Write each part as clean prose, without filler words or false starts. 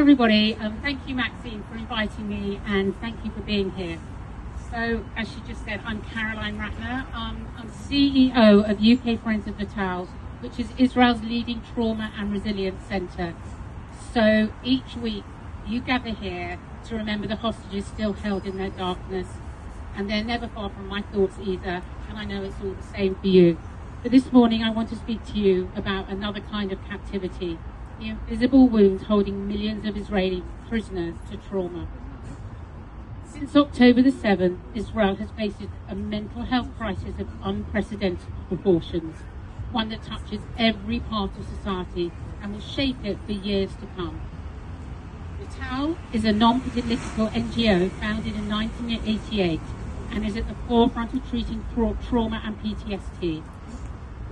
everybody. Thank you, Maxine, for inviting me, and thank you for being here. So, as she just said, I'm Caroline Ratner. I'm CEO of UK Friends of NATAL, which is Israel's leading trauma and resilience centre. So each week you gather here to remember the hostages still held in their darkness, and they're never far from my thoughts either, and I know it's all the same for you. But this morning I want to speak to you about another kind of captivity, the invisible wounds holding millions of Israeli prisoners to trauma. Since October the 7th, Israel has faced a mental health crisis of unprecedented proportions, one that touches every part of society and will shape it for years to come. NATAL is a non-political NGO founded in 1988 and is at the forefront of treating trauma and PTSD.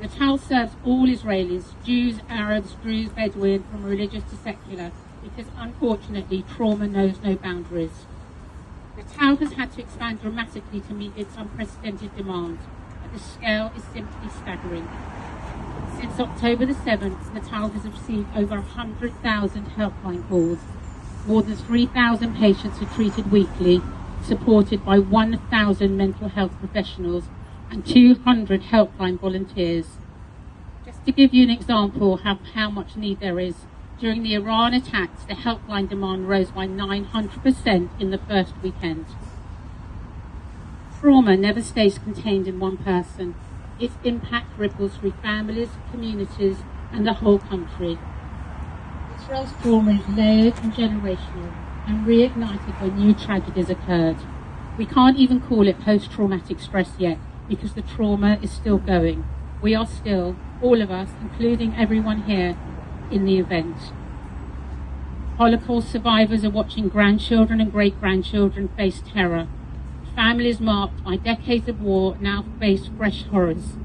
NATAL serves all Israelis, Jews, Arabs, Druze, Bedouin, from religious to secular, because unfortunately trauma knows no boundaries. NATAL has had to expand dramatically to meet its unprecedented demand, but the scale is simply staggering. Since October the 7th, NATAL has received over 100,000 helpline calls. More than 3,000 patients are treated weekly, supported by 1,000 mental health professionals and 200 helpline volunteers. Just to give you an example of how much need there is, during the Iran attacks, the helpline demand rose by 900% in the first weekend. Trauma never stays contained in one person. Its impact ripples through families, communities, and the whole country. Israel's trauma is layered and generational and reignited when new tragedies occurred. We can't even call it post-traumatic stress yet, because the trauma is still going. We are still, all of us, including everyone here, in the event. Holocaust survivors are watching grandchildren and great-grandchildren face terror. Families marked by decades of war now face fresh horrors.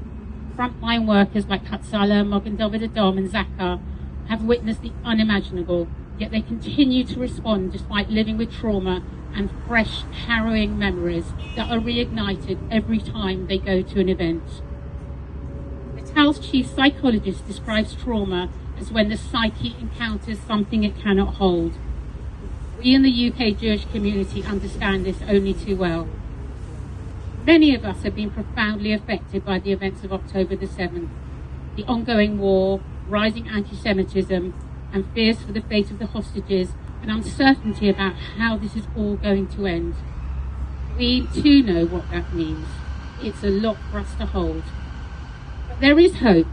Frontline workers like Hatzalah, Magen David Adom and Zaka have witnessed the unimaginable, yet they continue to respond despite living with trauma and fresh, harrowing memories that are reignited every time they go to an event. NATAL's chief psychologist describes trauma as when the psyche encounters something it cannot hold. We in the UK Jewish community understand this only too well. Many of us have been profoundly affected by the events of October the 7th, the ongoing war, rising anti-Semitism, and fears for the fate of the hostages, and uncertainty about how this is all going to end. We too know what that means. It's a lot for us to hold. But there is hope.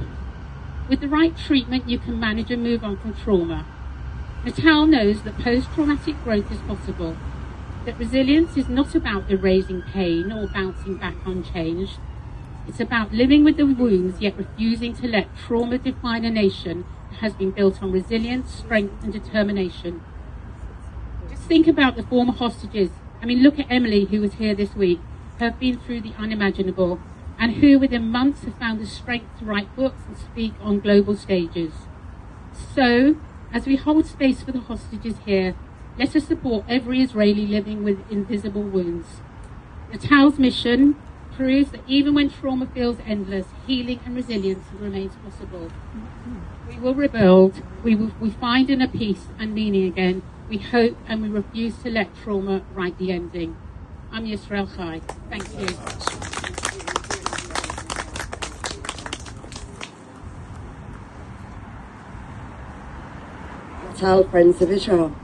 With the right treatment, you can manage and move on from trauma. NATAL knows that post-traumatic growth is possible, that resilience is not about erasing pain or bouncing back unchanged. It's about living with the wounds, yet refusing to let trauma define a nation that has been built on resilience, strength, and determination. Just think about the former hostages. Look at Emily, who was here this week, who have been through the unimaginable, and who within months have found the strength to write books and speak on global stages. So, as we hold space for the hostages here, let us support every Israeli living with invisible wounds. NATAL's mission proves that even when trauma feels endless, healing and resilience remains possible. We will rebuild, we find inner peace and meaning again, we hope, and we refuse to let trauma write the ending. I'm Yisrael Chai. Thank you. NATAL Friends of Israel.